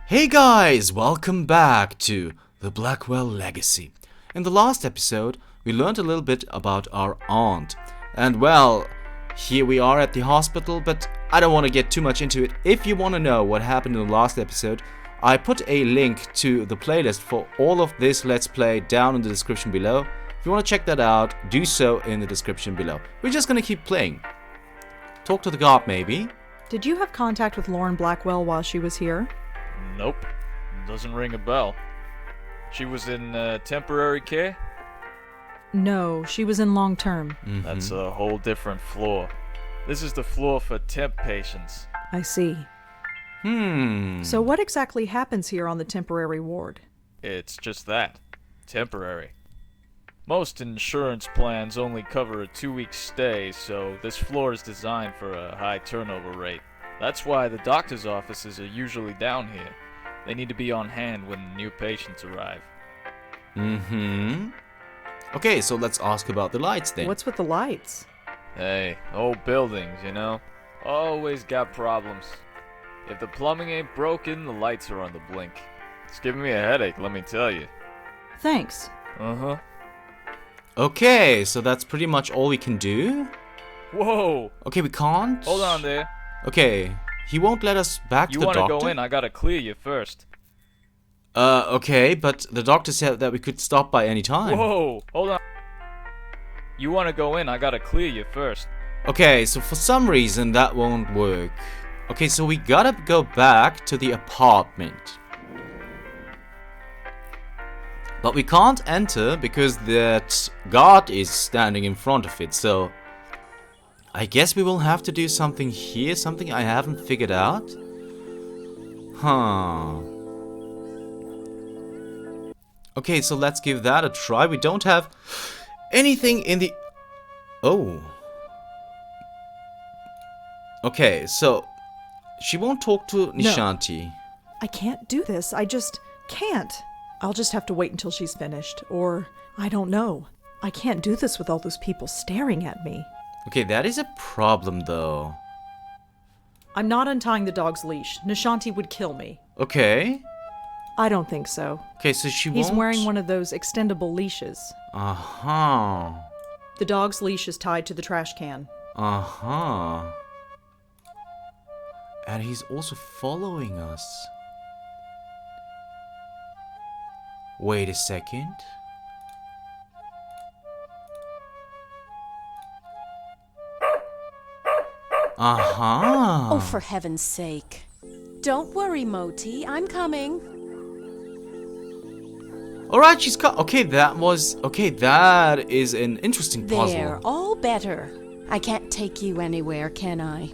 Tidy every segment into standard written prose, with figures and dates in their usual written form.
Hey guys, welcome back to the Blackwell Legacy. In the last episode, we learned a little bit about our aunt. And well, here we are at the hospital, but I don't want to get too much into it. If you want to know what happened in the last episode, I put a link to the playlist for all of this Let's Play down in the description below. If you want to check that out, do so in the description below. We're just going to keep playing. Talk to the guard, maybe. Did you have contact with Lauren Blackwell while she was here? Nope. Doesn't ring a bell. She was in temporary care? No, she was in long-term. That's a whole different floor. This is the floor for temp patients. I see. So what exactly happens here on the temporary ward? It's just that. Temporary. Most insurance plans only cover a 2-week stay, so this floor is designed for a high turnover rate. That's why the doctor's offices are usually down here. They need to be on hand when new patients arrive. Okay, so let's ask about the lights then. What's with the lights? Hey, old buildings, you know? Always got problems. If the plumbing ain't broken, the lights are on the blink. It's giving me a headache, let me tell you. Thanks. Uh-huh. Okay, so that's pretty much all we can do? Whoa! Okay, we can't? Hold on there. Okay, he won't let us back to the doctor? You wanna go in? I gotta clear you first. Okay, but the doctor said that we could stop by any time. Whoa! Hold on. You wanna go in? I gotta clear you first. Okay, so for some reason that won't work. Okay, so we gotta go back to the apartment. But we can't enter because that guard is standing in front of it, so I guess we will have to do something here, something I haven't figured out. Okay, so let's give that a try. We don't have anything in the... Oh. Okay, so she won't talk to Nishanti. No. I can't do this. I just can't. I'll just have to wait until she's finished. Or, I don't know. I can't do this with all those people staring at me. Okay, that is a problem though. I'm not untying the dog's leash. Nishanti would kill me. Okay. I don't think so. Okay, so she He's won't... wearing one of those extendable leashes. Uh-huh. The dog's leash is tied to the trash can. Uh-huh. And he's also following us. Wait a second. Uh-huh. Oh, for heaven's sake. Don't worry, Moti. I'm coming. Alright, she's got... Okay, that is an interesting puzzle. There, all better. I can't take you anywhere, can I?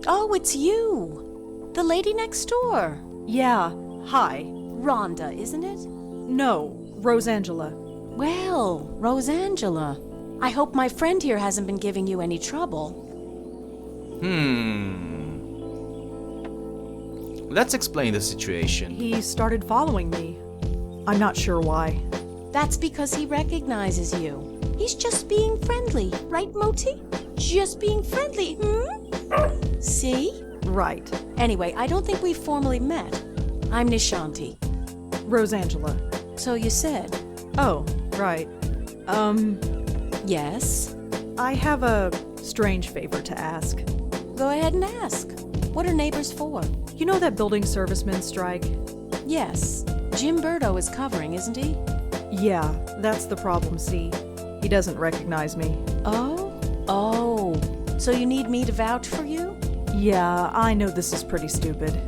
Oh, it's you. The lady next door. Yeah, hi. Rhonda, isn't it? No, Rosangela. Well, Rosangela. I hope my friend here hasn't been giving you any trouble. Let's explain the situation. He started following me. I'm not sure why. That's because he recognizes you. He's just being friendly, right, Moti? Just being friendly, See? Right. Anyway, I don't think we've formally met. I'm Nishanti. Rosangela. So you said. Oh, right. Yes? I have a strange favor to ask. Go ahead and ask. What are neighbors for? You know that building servicemen strike? Yes. Jim Burdo is covering, isn't he? Yeah, that's the problem, see. He doesn't recognize me. Oh? So you need me to vouch for you? Yeah, I know this is pretty stupid.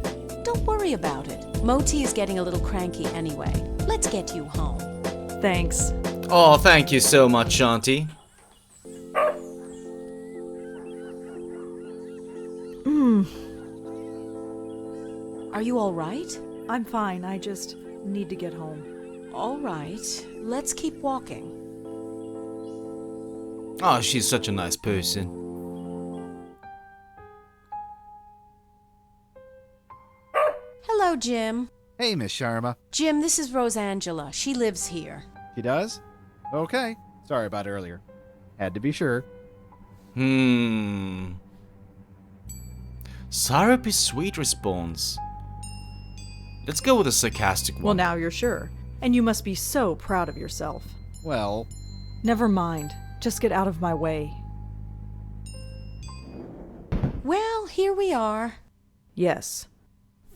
Don't worry about it. Moti is getting a little cranky anyway. Let's get you home. Thanks. Oh, thank you so much, Shanti. Are you all right? I'm fine, I just need to get home. All right. Let's keep walking. Oh, she's such a nice person. Hello, Jim. Hey, Miss Sharma. Jim, this is Rosangela. She lives here. He does? Okay. Sorry about earlier. Had to be sure. Syrupy sweet response. Let's go with a sarcastic one. Well, now you're sure. And you must be so proud of yourself. Well, Never mind. Just get out of my way. Well, here we are. Yes.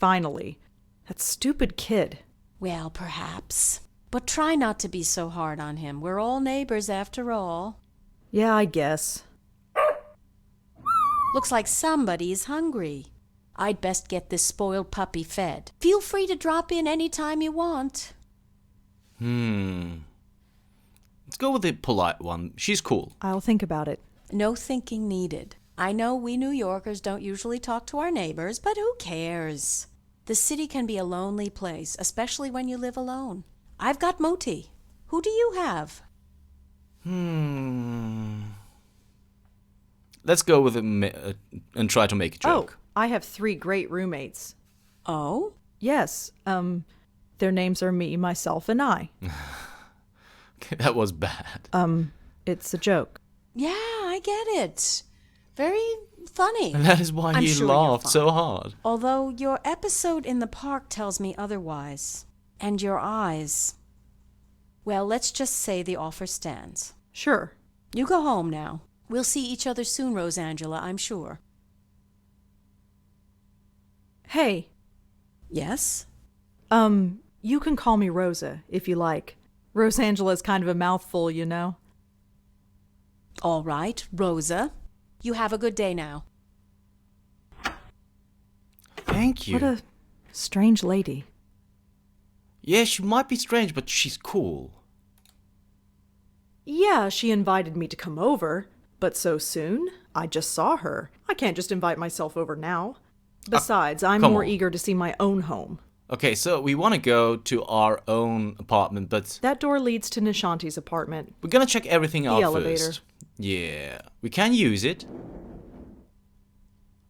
Finally. That stupid kid. Well, perhaps. But try not to be so hard on him. We're all neighbors after all. Yeah, I guess. Looks like somebody's hungry. I'd best get this spoiled puppy fed. Feel free to drop in any time you want. Let's go with the polite one. She's cool. I'll think about it. No thinking needed. I know we New Yorkers don't usually talk to our neighbors, but who cares? The city can be a lonely place, especially when you live alone. I've got Moti. Who do you have? Let's go with it and try to make a joke. Oh, I have 3 great roommates. Oh? Yes, their names are me, myself, and I. That was bad. It's a joke. Yeah, I get it. Very funny. And that is why I'm you sure you're laughed fine. so hard. Although your episode in the park tells me otherwise. And your eyes. Well, let's just say the offer stands. Sure. You go home now. We'll see each other soon, Rosangela, I'm sure. Hey, Yes? you can call me Rosa, if you like. Rosangela's kind of a mouthful, you know. All right, Rosa. You have a good day now. Thank you. What a strange lady. Yeah, she might be strange, but she's cool. Yeah, she invited me to come over, but so soon? I just saw her. I can't just invite myself over now. Besides, I'm come more on. eager to see my own home. Okay, so we want to go to our own apartment, but That door leads to Nishanti's apartment. we're gonna check everything out elevator. first. Yeah, we can use it.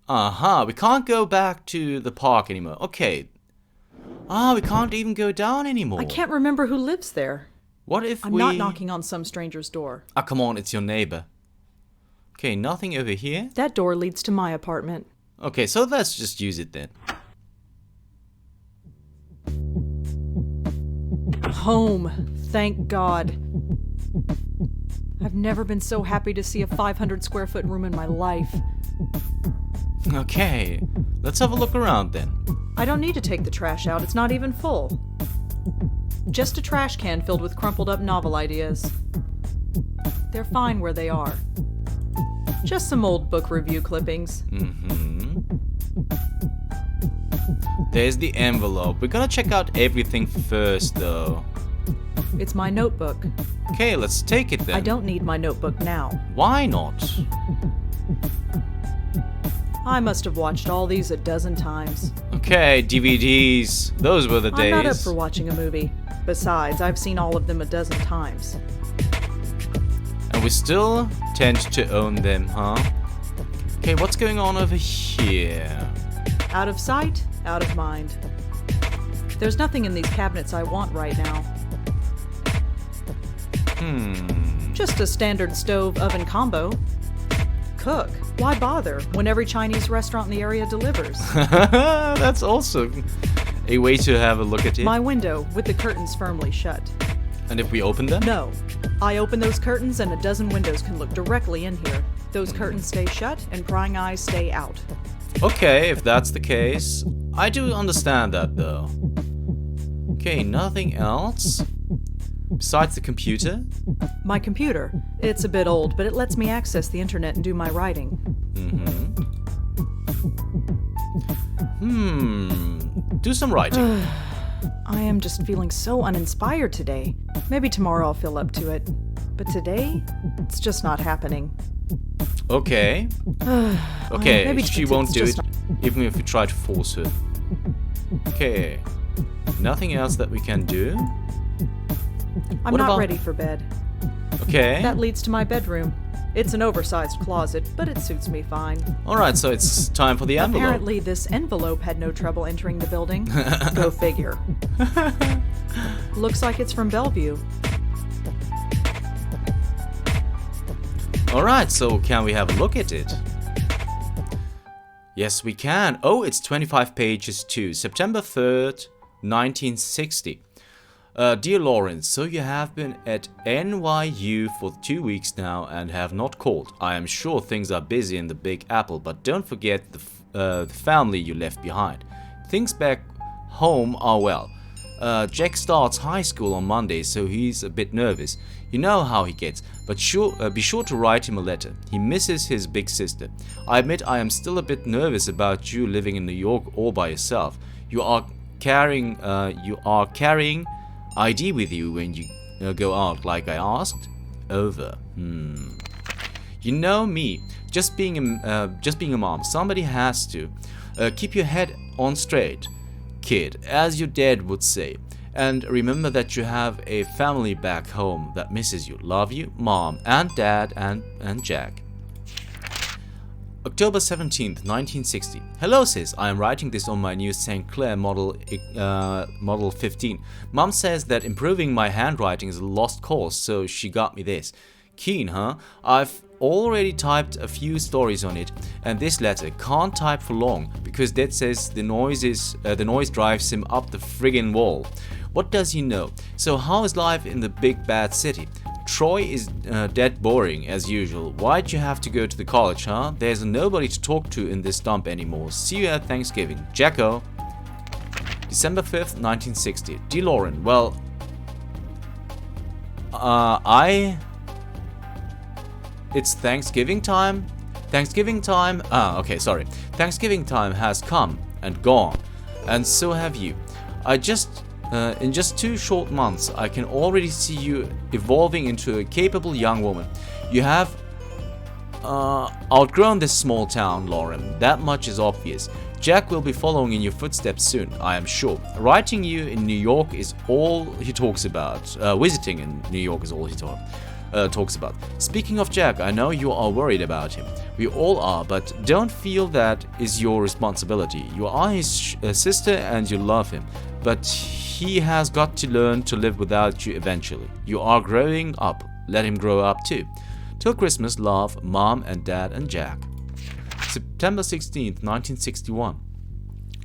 We can't go back to the park anymore. Okay. We can't even go down anymore. I can't remember who lives there. What if I'm we... not knocking on some stranger's door. Come on, it's your neighbor. Okay, nothing over here. That door leads to my apartment. Okay, so let's just use it then. Home. Thank God. I've never been so happy to see a 500 square foot room in my life. Okay, let's have a look around then. I don't need to take the trash out. It's not even full. Just a trash can filled with crumpled up novel ideas. They're fine where they are. Just some old book review clippings. There's the envelope. We're gonna check out everything first though. It's my notebook. Okay, let's take it then. I don't need my notebook now. Why not? I must have watched all these a dozen times. Okay, DVDs. Those were the days. I'm not up for watching a movie. Besides, I've seen all of them a dozen times. And we still tend to own them, huh? Okay, what's going on over here? Out of sight, out of mind. There's nothing in these cabinets I want right now. Just a standard stove oven combo. Cook. Why bother when every Chinese restaurant in the area delivers? That's also a way to have a look at it. My window with the curtains firmly shut. And if we open them? No. I open those curtains and a dozen windows can look directly in here. Those curtains stay shut and prying eyes stay out. Okay, if that's the case. I do understand that though. Okay, nothing else? Besides the computer? My computer. It's a bit old, but it lets me access the internet and do my writing. Do some writing. I am just feeling so uninspired today. Maybe tomorrow I'll feel up to it. But today, it's just not happening. Okay. Okay, maybe she it's won't do just it, even if we try to force her. Okay. Nothing else that we can do? I'm What not about- ready for bed. Okay. That leads to my bedroom. It's an oversized closet, but it suits me fine. Alright, so it's time for the envelope. Apparently, this envelope had no trouble entering the building. Go figure. Looks like it's from Bellevue. Alright, so can we have a look at it? Yes, we can. Oh, it's 25 pages too. September 3rd, 1960. Dear Lawrence, so you have been at NYU for 2 weeks now and have not called. I am sure things are busy in the Big Apple, but don't forget the family you left behind. Things back home are well. Jack starts high school on Monday, so he's a bit nervous. You know how he gets, but be sure to write him a letter. He misses his big sister. I admit I am still a bit nervous about you living in New York all by yourself. You are carrying ID with you when you go out, like I asked? Over. You know me. Just being a mom, somebody has to. Keep your head on straight, kid, as your dad would say. And remember that you have a family back home that misses you. Love you, Mom and Dad and Jack. October 17th, 1960. Hello sis, I am writing this on my new St. Clair Model 15. Mom says that improving my handwriting is a lost cause, so she got me this. Keen, huh? I've already typed a few stories on it, and this letter can't type for long because Dad says the noise drives him up the friggin' wall. What does he know? So how is life in the big bad city? Troy is dead boring as usual. Why'd you have to go to the college, huh? There's nobody to talk to in this dump anymore. See you at Thanksgiving. Jacko. December 5th, 1960. Dear Lauren, well, it's Thanksgiving time? Thanksgiving time? Okay, sorry. Thanksgiving time has come and gone, and so have you. In just 2 short months, I can already see you evolving into a capable young woman. You have outgrown this small town, Lauren. That much is obvious. Jack will be following in your footsteps soon, I am sure. Writing you in New York is all he talks about. Visiting in New York is all he talks about. Speaking of Jack, I know you are worried about him. We all are, but don't feel that is your responsibility. You are his sister and you love him, but he has got to learn to live without you eventually. You are growing up. Let him grow up too. Till Christmas, love, Mom and Dad and Jack. September 16th, 1961.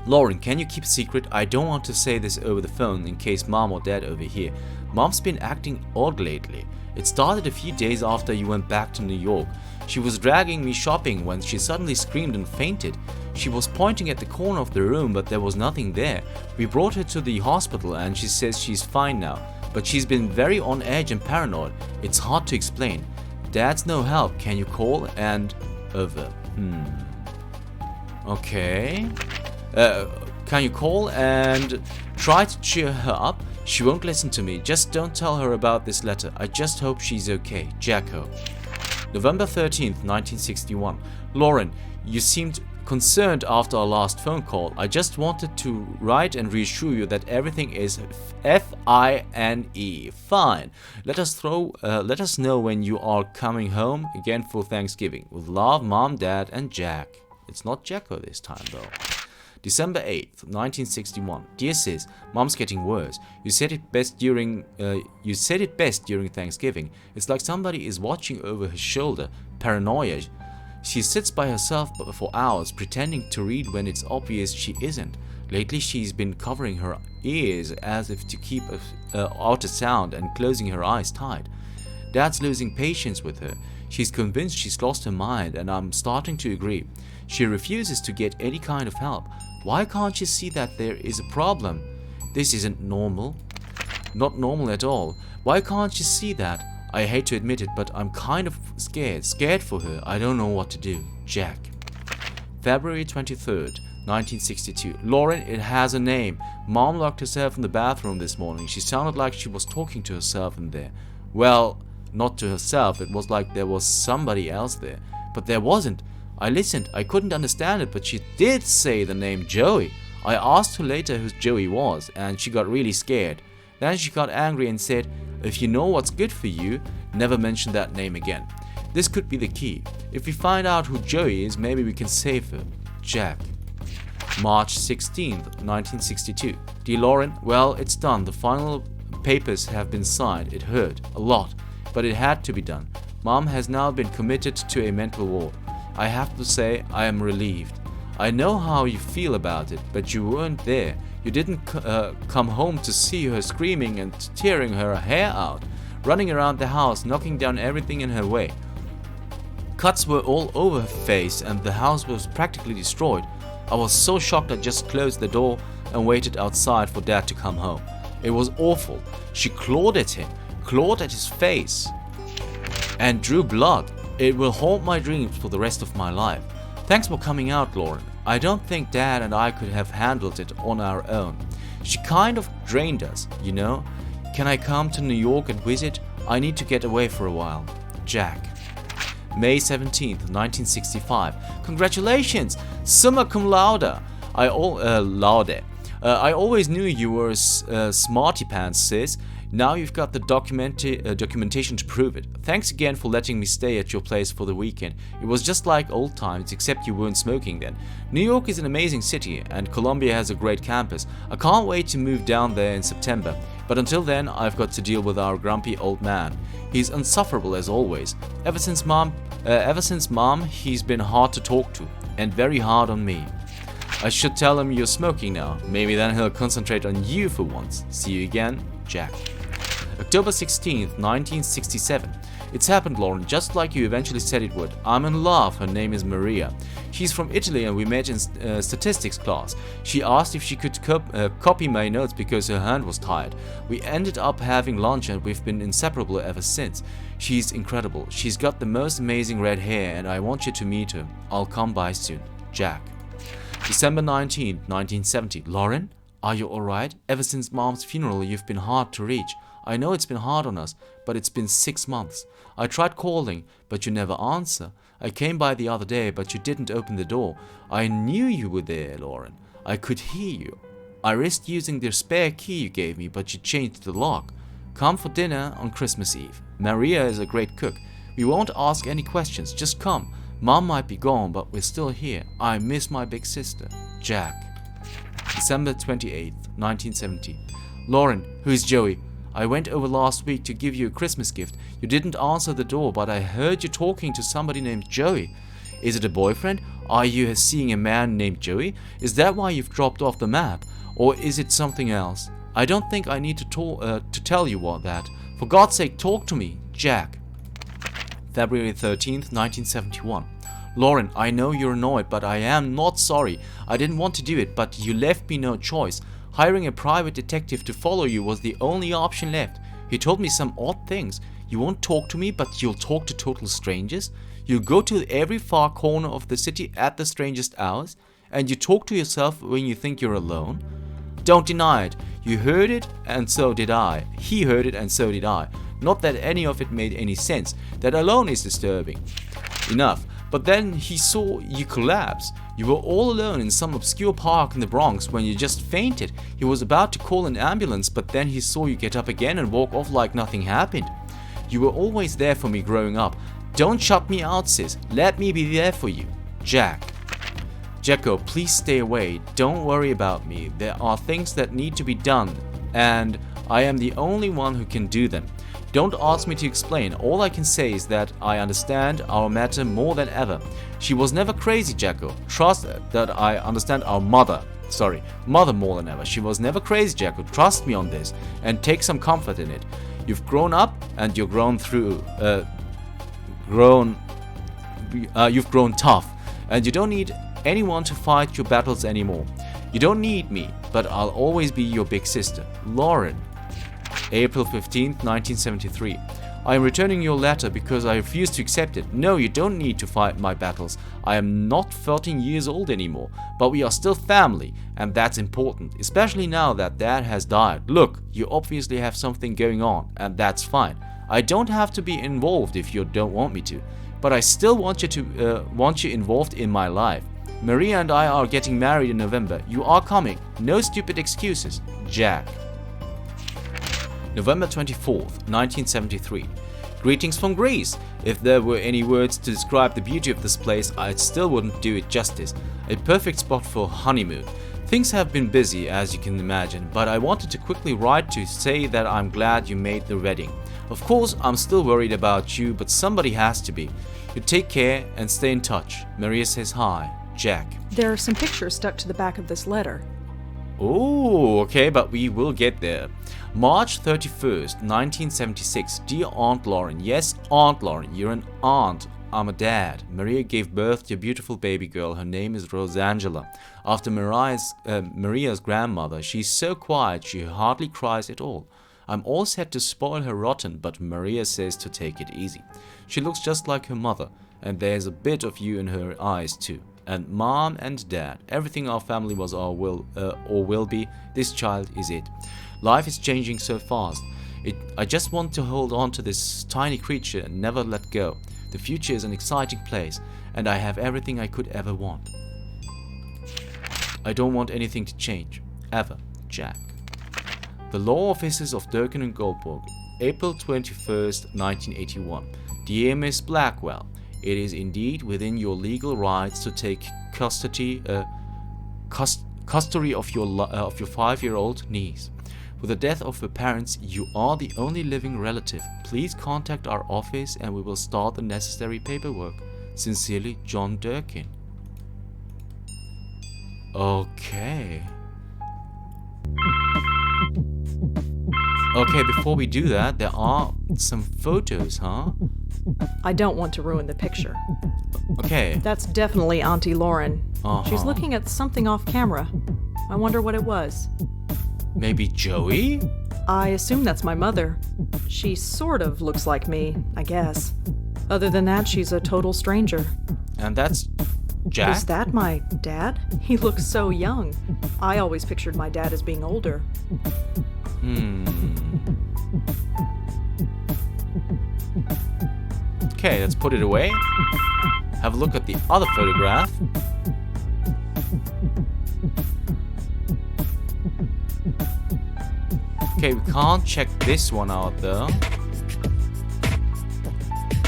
Lauren, can you keep a secret? I don't want to say this over the phone in case Mom or Dad overhear. Mom's been acting odd lately. It started a few days after you went back to New York. She was dragging me shopping when she suddenly screamed and fainted. She was pointing at the corner of the room, but there was nothing there. We brought her to the hospital and she says she's fine now, but she's been very on edge and paranoid. It's hard to explain. Dad's no help. Can you call? And over. Okay. Can you call and try to cheer her up? She won't listen to me. Just don't tell her about this letter. I just hope she's okay. Jacko. November 13th, 1961. Lauren, you seemed concerned after our last phone call. I just wanted to write and reassure you that everything is fine. Fine. Let us know when you are coming home again for Thanksgiving. With love, Mom, Dad, and Jack. It's not Jacko this time though. December 8th, 1961. Dear sis, Mom's getting worse. You said it best during Thanksgiving. It's like somebody is watching over her shoulder. Paranoia. She sits by herself for hours, pretending to read when it's obvious she isn't. Lately, she's been covering her ears as if to keep out a sound and closing her eyes tight. Dad's losing patience with her. She's convinced she's lost her mind, and I'm starting to agree. She refuses to get any kind of help. Why can't she see that there is a problem? This isn't normal. Not normal at all. Why can't she see that? I hate to admit it, but I'm kind of scared. Scared for her. I don't know what to do. Jack. February 23rd, 1962. Lauren, it has a name. Mom locked herself in the bathroom this morning. She sounded like she was talking to herself in there. Well, not to herself. It was like there was somebody else there. But there wasn't. I listened. I couldn't understand it, but she did say the name Joey. I asked her later who Joey was, and she got really scared. Then she got angry and said, if you know what's good for you, never mention that name again. This could be the key. If we find out who Joey is, maybe we can save her. Jack. March 16th, 1962. Dear Lauren, well, it's done. The final papers have been signed. It hurt a lot, but it had to be done. Mom has now been committed to a mental ward. I have to say I am relieved. I know how you feel about it, but you weren't there. You didn't come home to see her screaming and tearing her hair out, running around the house, knocking down everything in her way. Cuts were all over her face and the house was practically destroyed. I was so shocked I just closed the door and waited outside for Dad to come home. It was awful. She clawed at him, clawed at his face, and drew blood. It will haunt my dreams for the rest of my life. Thanks for coming out, Lauren. I don't think Dad and I could have handled it on our own. She kind of drained us, you know. Can I come to New York and visit? I need to get away for a while. Jack. May 17th, 1965. Congratulations! Summa cum laude. I always knew you were a smarty pants, sis. Now you've got the documentation to prove it. Thanks again for letting me stay at your place for the weekend. It was just like old times, except you weren't smoking then. New York is an amazing city, and Columbia has a great campus. I can't wait to move down there in September. But until then, I've got to deal with our grumpy old man. He's insufferable as always. Ever since mom, he's been hard to talk to, and very hard on me. I should tell him you're smoking now. Maybe then he'll concentrate on you for once. See you again, Jack. October 16th, 1967. It's happened, Lauren, just like you eventually said it would. I'm in love. Her name is Maria. She's from Italy and we met in statistics class. She asked if she could copy my notes because her hand was tired. We ended up having lunch and we've been inseparable ever since. She's incredible. She's got the most amazing red hair and I want you to meet her. I'll come by soon. Jack. December 19th, 1970. Lauren, are you alright? Ever since Mom's funeral, you've been hard to reach. I know it's been hard on us, but it's been 6 months. I tried calling, but you never answer. I came by the other day, but you didn't open the door. I knew you were there, Lauren. I could hear you. I risked using the spare key you gave me, but you changed the lock. Come for dinner on Christmas Eve. Maria is a great cook. We won't ask any questions, just come. Mom might be gone, but we're still here. I miss my big sister. Jack. December 28th, 1970. Lauren, who's Joey? I went over last week to give you a Christmas gift. You didn't answer the door, but I heard you talking to somebody named Joey. Is it a boyfriend? Are you seeing a man named Joey? Is that why you've dropped off the map? Or is it something else? I don't think I need to tell you what that. For God's sake, talk to me. Jack. February 13th, 1971. Lauren, I know you're annoyed, but I am not sorry. I didn't want to do it, but you left me no choice. Hiring a private detective to follow you was the only option left. He told me some odd things. You won't talk to me, but you'll talk to total strangers. You'll go to every far corner of the city at the strangest hours, and you talk to yourself when you think you're alone. Don't deny it. You heard it, and so did I. He heard it, and so did I. Not that any of it made any sense. That alone is disturbing. Enough. But then he saw you collapse. You were all alone in some obscure park in the Bronx when you just fainted. He was about to call an ambulance, but then he saw you get up again and walk off like nothing happened. You were always there for me growing up. Don't shut me out, sis. Let me be there for you. Jack. Jacko, please stay away. Don't worry about me. There are things that need to be done, and I am the only one who can do them. Don't ask me to explain. All I can say is that I understand our matter more than ever. She was never crazy, Jacko. Trust that I understand our mother more than ever. She was never crazy, Jacko. Trust me on this and take some comfort in it. You've grown up and you've grown you've grown tough and you don't need anyone to fight your battles anymore. You don't need me, but I'll always be your big sister. Lauren. April 15th, 1973. I am returning your letter because I refuse to accept it. No, you don't need to fight my battles. I am not 14 years old anymore, but we are still family, and that's important, especially now that Dad has died. Look, you obviously have something going on, and that's fine. I don't have to be involved if you don't want me to, but I still want you involved in my life. Maria and I are getting married in November. You are coming. No stupid excuses. Jack. November 24th, 1973. Greetings from Greece. If there were any words to describe the beauty of this place, I still wouldn't do it justice. A perfect spot for honeymoon. Things have been busy, as you can imagine, but I wanted to quickly write to say that I'm glad you made the wedding. Of course, I'm still worried about you, but somebody has to be. You take care and stay in touch. Maria says hi. Jack. There are some pictures stuck to the back of this letter. Oh, okay, but we will get there. March 31st, 1976. Dear Aunt Lauren. Yes, Aunt Lauren, you're an aunt. I'm a dad. Maria gave birth to a beautiful baby girl. Her name is Rosangela. After Maria's grandmother, she's so quiet she hardly cries at all. I'm all set to spoil her rotten, but Maria says to take it easy. She looks just like her mother, and there's a bit of you in her eyes too. And Mom and Dad, everything our family was or will be, this child is it. Life is changing so fast. I just want to hold on to this tiny creature and never let go. The future is an exciting place, and I have everything I could ever want. I don't want anything to change. Ever. Jack. The Law Offices of Durkin and Goldberg, April 21st, 1981. Dear Miss Blackwell, it is indeed within your legal rights to take custody of your 5-year-old niece. With the death of her parents, you are the only living relative. Please contact our office and we will start the necessary paperwork. Sincerely, John Durkin. Okay. Okay, before we do that, there are some photos, huh? I don't want to ruin the picture. Okay. That's definitely Auntie Lauren. She's looking at something off camera. I wonder what it was. Maybe Joey? I assume that's my mother. She sort of looks like me, I guess. Other than that, she's a total stranger. And that's Jack? Is that my dad? He looks so young. I always pictured my dad as being older. Okay, let's put it away. Have a look at the other photograph. Okay, we can't check this one out though.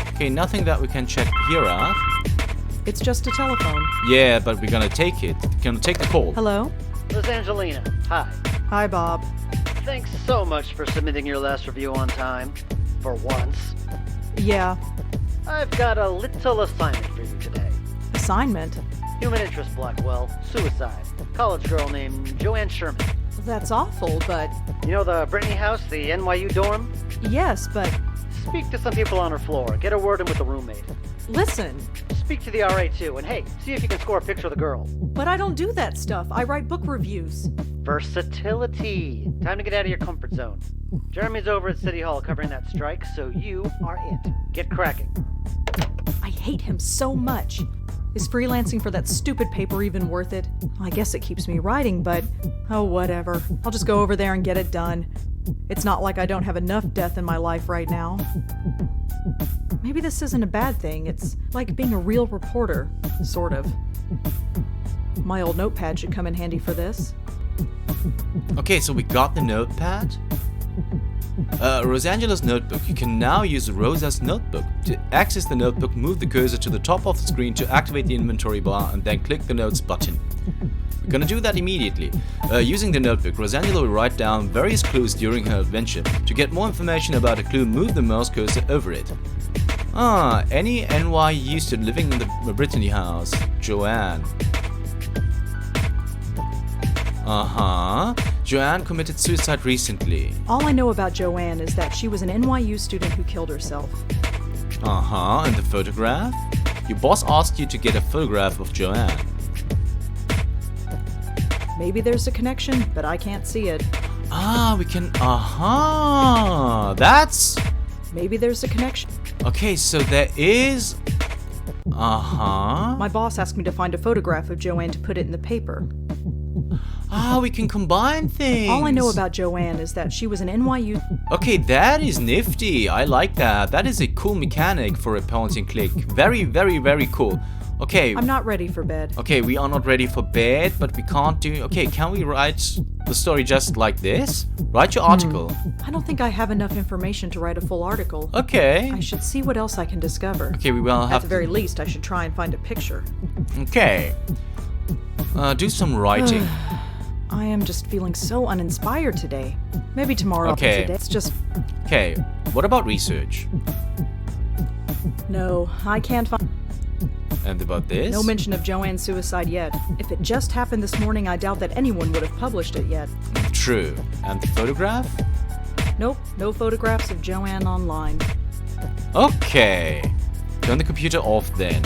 Okay, nothing that we can check here out. It's just a telephone. Yeah, but we're gonna take it. We're gonna take the call. Hello? Rosangelina, hi. Hi, Bob. Thanks so much for submitting your last review on time. For once. Yeah. I've got a little assignment for you today. Assignment? Human interest, Blackwell. Suicide. College girl named Joanne Sherman. That's awful, but... You know the Brittany house, the NYU dorm? Yes, but... Speak to some people on her floor. Get a word in with the roommate. Listen. Speak to the RA too, and hey, see if you can score a picture of the girl. But I don't do that stuff. I write book reviews. Versatility. Time to get out of your comfort zone. Jeremy's over at City Hall covering that strike, so you are it. Get cracking. I hate him so much. Is freelancing for that stupid paper even worth it? I guess it keeps me writing, but oh, whatever. I'll just go over there and get it done. It's not like I don't have enough death in my life right now. Maybe this isn't a bad thing. It's like being a real reporter, sort of. My old notepad should come in handy for this. Okay, so we got the notepad. Rosangela's notebook. You can now use Rosa's notebook. To access the notebook, move the cursor to the top of the screen to activate the inventory bar and then click the notes button. We're gonna do that immediately. Using the notebook, Rosangela will write down various clues during her adventure. To get more information about a clue, move the mouse cursor over it. Any NYU student living in the Brittany house. Joanne. Joanne committed suicide recently. All I know about Joanne is that she was an NYU student who killed herself. And the photograph? Your boss asked you to get a photograph of Joanne. Maybe there's a connection, but I can't see it. We can... That's... Maybe there's a connection. Okay, so there is... My boss asked me to find a photograph of Joanne to put it in the paper. We can combine things. All I know about Joanne is that she was an NYU... Okay, that is nifty. I like that. That is a cool mechanic for a point and click. Very, very, very cool. Okay. I'm not ready for bed. Okay, we are not ready for bed, but we can't do... Okay, can we write the story just like this? Write your article. I don't think I have enough information to write a full article. Okay. I should see what else I can discover. Okay, we will have At the very least, I should try and find a picture. Okay. Do some writing. I am just feeling so uninspired today. Maybe tomorrow Okay. I'll be today. It's just... Okay, what about research? No, I can't find... And about this? No mention of Joanne's suicide yet. If it just happened this morning, I doubt that anyone would have published it yet. True. And the photograph? Nope, no photographs of Joanne online. Okay. Turn the computer off then.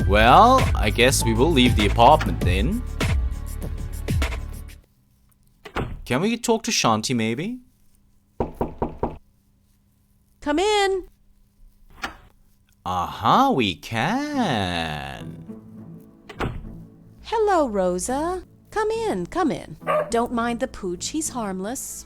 Well, I guess we will leave the apartment then. Can we talk to Shanti maybe? Come in. Aha, we can. Hello, Rosa. Come in, come in. Don't mind the pooch, he's harmless.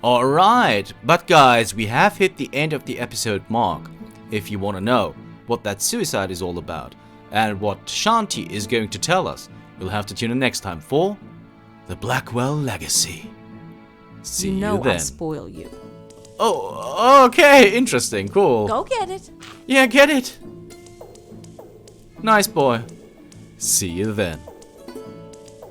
Alright, but guys, we have hit the end of the episode mark. If you want to know what that suicide is all about and what Shanti is going to tell us, you'll have to tune in next time for The Blackwell Legacy. See You know you then. I'll spoil you. Oh, okay, interesting, cool. Go get it. Yeah, get it. Nice boy. See you then.